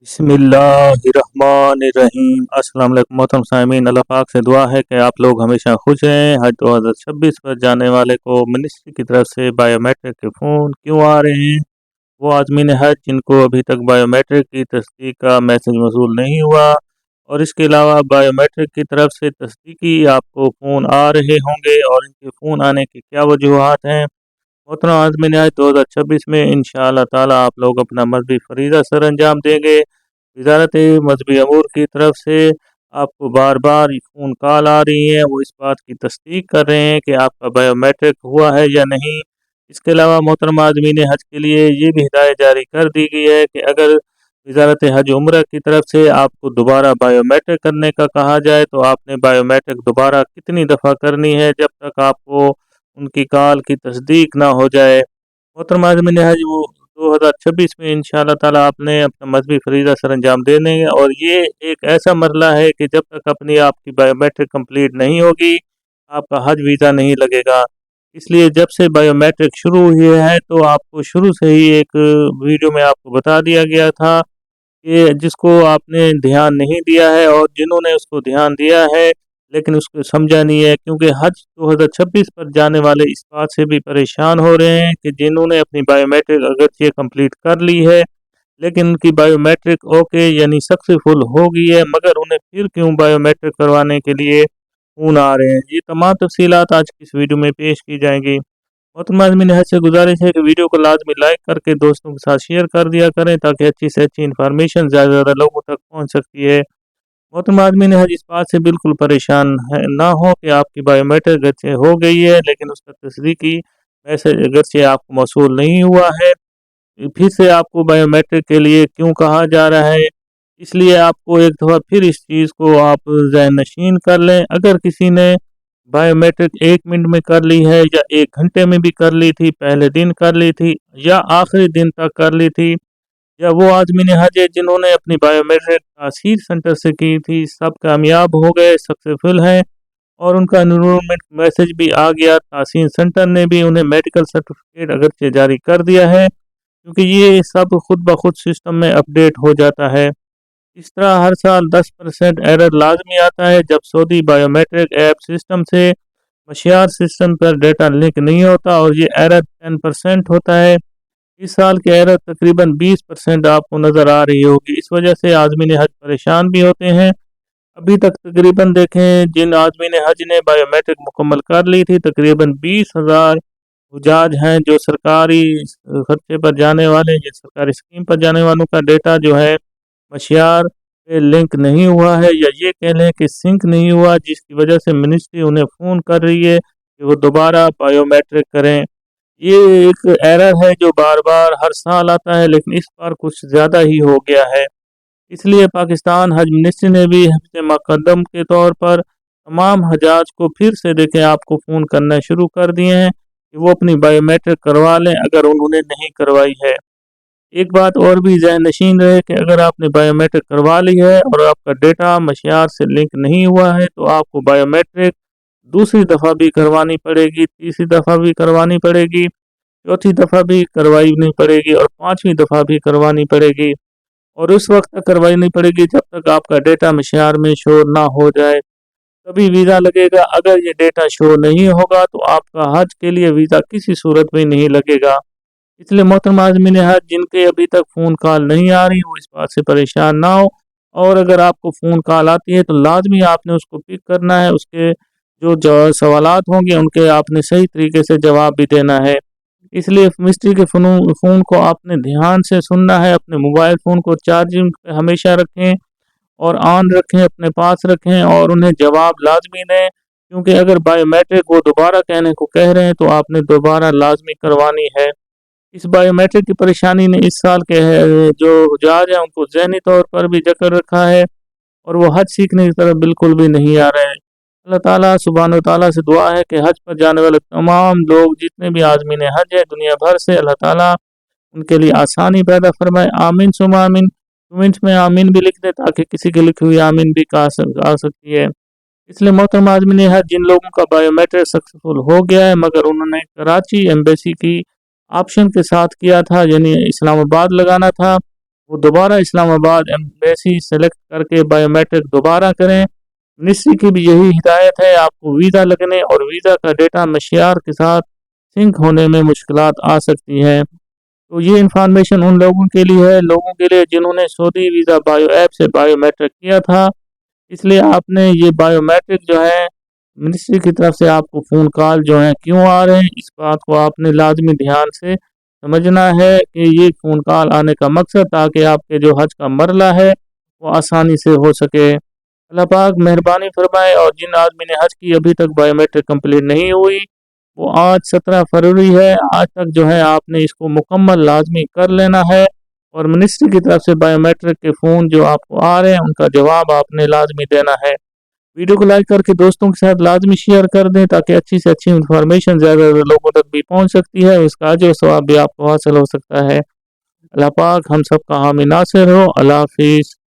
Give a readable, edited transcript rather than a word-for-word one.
बिस्मिल्लाहिर्रहमानिर्रहीम। अस्सलाम वालेकुम मोहतरम सामीन, अल्लाह पाक से दुआ है कि आप लोग हमेशा खुश रहें। हज 2026 पर जाने वाले को मिनिस्ट्री की तरफ से बायोमेट्रिक के फ़ोन क्यों आ रहे हैं? वो आदमीन हज जिनको अभी तक बायोमेट्रिक की तस्दीक का मैसेज मौसूल नहीं हुआ और इसके अलावा बायोमेट्रिक की तरफ से तस्दीकी आपको फ़ोन आ रहे होंगे और इनके फ़ोन आने की क्या वजूहात हैं? मोहतरम आज़मीन हज 2026 में इंशाअल्लाह ताला आप लोग अपना मजहबी फ़रीज़ा सर अंजाम देंगे। वजारत मजहबी अमूर की तरफ से आपको बार बार फ़ोन कॉल आ रही है, वो इस बात की तस्दीक कर रहे हैं कि आपका बायोमेट्रिक हुआ है या नहीं। इसके अलावा मोहतरम आज़मीन हज के लिए ये भी हिदायत जारी कर दी गई है कि अगर वजारत हज उम्र की तरफ से आपको दोबारा बायोमेट्रिक करने का कहा जाए तो आपने बायोमेट्रिक दोबारा कितनी दफ़ा करनी है जब तक आपको उनकी कॉल की तस्दीक ना हो जाए। मोहतरम आज़मीन हज वो 2026 में इंशाअल्लाह ताला आपने अपना मजहबी फ़रीज़ा सर अंजाम दे देंगे और ये एक ऐसा मरला है कि जब तक अपनी आपकी बायोमेट्रिक कंप्लीट नहीं होगी आपका हज वीज़ा नहीं लगेगा। इसलिए जब से बायोमेट्रिक शुरू हुई है तो आपको शुरू से ही एक वीडियो में आपको बता दिया गया था कि जिसको आपने ध्यान नहीं दिया है और जिन्होंने उसको ध्यान दिया है लेकिन उसको समझा नहीं है, क्योंकि हज 2026 पर जाने वाले इस बात से भी परेशान हो रहे हैं कि जिन्होंने अपनी बायोमेट्रिक अगरचे कंप्लीट कर ली है लेकिन उनकी बायोमेट्रिक ओके यानी सक्सेसफुल हो गई है, मगर उन्हें फिर क्यों बायोमेट्रिक करवाने के लिए फ़ोन आ रहे हैं। ये तमाम तफसीलात आज की इस वीडियो में पेश की जाएंगी। मोहतरम आज़मीन हज से गुजारिश है कि वीडियो को लाजमी लाइक करके दोस्तों के साथ शेयर कर दिया करें ताकि अच्छी से अच्छी इन्फॉर्मेशन ज़्यादा से ज़्यादा लोगों तक पहुँच सकती है। मोहतरम आदमीन हज इस बात से बिल्कुल परेशान है ना हो कि आपकी बायोमेट्रिक अगरचे हो गई है लेकिन उसका तस्दीकी मैसेज अगरचे आपको मौसूल नहीं हुआ है, फिर से आपको बायोमेट्रिक के लिए क्यों कहा जा रहा है। इसलिए आपको एक दफ़ा फिर इस चीज़ को आप ज़हन नशीन कर लें। अगर किसी ने बायोमेट्रिक 1 मिनट में कर ली है या 1 घंटे में भी कर ली थी, पहले दिन कर ली थी या आखिरी दिन तक कर ली थी, या वो आदमी ने हज जिन्होंने अपनी बायोमेट्रिक तासीर सेंटर से की थी, सब कामयाब हो गए, सक्सेसफुल हैं और उनका एनरोलमेंट मैसेज भी आ गया। तासीर सेंटर ने भी उन्हें मेडिकल सर्टिफिकेट अगरचे जारी कर दिया है, क्योंकि ये सब खुद ब खुद सिस्टम में अपडेट हो जाता है। इस तरह हर साल 10% एरर लाजमी आता है जब सऊदी बायोमेट्रिक ऐप सिस्टम से मशियार सिस्टम पर डेटा लिंक नहीं होता और ये एरर 10% होता है। इस साल की एरर तकरीबन 20% आपको नज़र आ रही होगी। इस वजह से आज़मीन हज परेशान भी होते हैं। अभी तक तकरीबन देखें जिन आज़मीन हज ने बायोमेट्रिक मुकम्मल कर ली थी तकरीबन 20,000 हुजाज हैं जो सरकारी खर्चे पर जाने वाले या सरकारी स्कीम पर जाने वालों का डेटा जो है मशियार पे लिंक नहीं हुआ है, या ये कह लें कि सिंक नहीं हुआ, जिसकी वजह से मिनिस्ट्री उन्हें फ़ोन कर रही है कि वो दोबारा बायोमेट्रिक करें। ये एक एरर है जो बार बार हर साल आता है लेकिन इस बार कुछ ज़्यादा ही हो गया है। इसलिए पाकिस्तान हज मिनिस्ट्री ने भी हफ्ते मुकद्दम के तौर पर तमाम हजाज को फिर से देखें आपको फ़ोन करना शुरू कर दिए हैं कि वो अपनी बायोमेट्रिक करवा लें अगर उन्होंने नहीं करवाई है। एक बात और भी ज़हन नशीन रहे कि अगर आपने बायोमेट्रिक करवा ली है और आपका डेटा मशियार से लिंक नहीं हुआ है तो आपको बायोमेट्रिक दूसरी दफ़ा भी करवानी पड़ेगी, तीसरी दफ़ा भी करवानी पड़ेगी, चौथी दफ़ा भी करवानी पड़ेगी और पाँचवीं दफ़ा भी करवानी पड़ेगी। और उस वक्त तक करवानी पड़ेगी जब तक आपका डेटा मशियार में शो ना हो जाए, तभी वीज़ा लगेगा। अगर ये डेटा शो नहीं होगा तो आपका हज के लिए वीज़ा किसी सूरत में नहीं लगेगा। इसलिए मोहतरम आज़मीन हज जिनके अभी तक फ़ोन कॉल नहीं आ रही वो इस बात से परेशान ना हो, और अगर आपको फ़ोन कॉल आती है तो लाजमी आपने उसको पिक करना है। उसके जो सवालात होंगे उनके आपने सही तरीके से जवाब भी देना है। इसलिए मिस्ट्री के फ़ोन को आपने ध्यान से सुनना है। अपने मोबाइल फ़ोन को चार्जिंग पे हमेशा रखें और ऑन रखें, अपने पास रखें और उन्हें जवाब लाजमी दें, क्योंकि अगर बायोमेट्रिक वो दोबारा कहने को कह रहे हैं तो आपने दोबारा लाजमी करवानी है। इस बायोमेट्रिक की परेशानी ने इस साल के जो हुजाज हैं उनको ज़हनी तौर पर भी जकड़ रखा है और वो हज सीखने की तरफ बिल्कुल भी नहीं आ रहे हैं। अल्लाह ताला सुब्हान व तआला से दुआ है कि हज पर जाने वाले तमाम लोग जितने भी आज़मीन हज है दुनिया भर से, अल्लाह ताला उनके लिए आसानी पैदा फरमाए। आमीन सुम आमीन। कमेंट्स में आमीन भी लिख दे ताकि किसी की लिखी हुई आमीन भी आ सकती है। इसलिए मोहतरम आज़मीन हज जिन लोगों का बायोमेट्रिक सक्सेसफुल हो गया है मगर उन्होंने कराची एम्बेसी की ऑप्शन के साथ किया था यानी इस्लामाबाद लगाना था, وہ دوبارہ اسلام آباد ایمبیسی سلیکٹ کر کے بائیومیٹرک دوبارہ کریں۔ منسٹری کی بھی یہی ہدایت ہے۔ آپ کو ویزا لگنے اور ویزا کا ڈیٹا مشیار کے ساتھ سنک ہونے میں مشکلات آ سکتی ہیں۔ تو یہ انفارمیشن ان لوگوں کے لیے جنہوں نے سعودی ویزا بایو ایپ سے بایو میٹرک کیا تھا۔ اس لیے آپ نے یہ بایو میٹرک جو ہے منسٹری کی طرف سے آپ کو فون کال جو ہیں کیوں آ رہے ہیں، اس بات کو آپ نے لازمی دھیان سے سمجھنا ہے کہ یہ فون کال آنے کا مقصد تاکہ آپ کے جو حج کا مرحلہ ہے وہ آسانی سے ہو سکے۔ اللہ پاک مہربانی فرمائے، اور جن آدمی نے حج کی ابھی تک بایو میٹرک کمپلیٹ نہیں ہوئی، وہ آج 17 فروری ہے، آج تک جو ہے آپ نے اس کو مکمل لازمی کر لینا ہے، اور منسٹری کی طرف سے بایو میٹرک کے فون جو آپ کو آ رہے ہیں ان کا جواب آپ نے لازمی دینا ہے۔ ویڈیو کو لائک کر کے دوستوں کے ساتھ لازمی شیئر کر دیں تاکہ اچھی سے اچھی انفارمیشن زیادہ لوگوں تک بھی پہنچ سکتی ہے، اس کا اجر و ثواب بھی آپ کو حاصل ہو سکتا ہے۔ اللہ پاک ہم سب کا حامی ناصر ہو۔ اللہ حافظ۔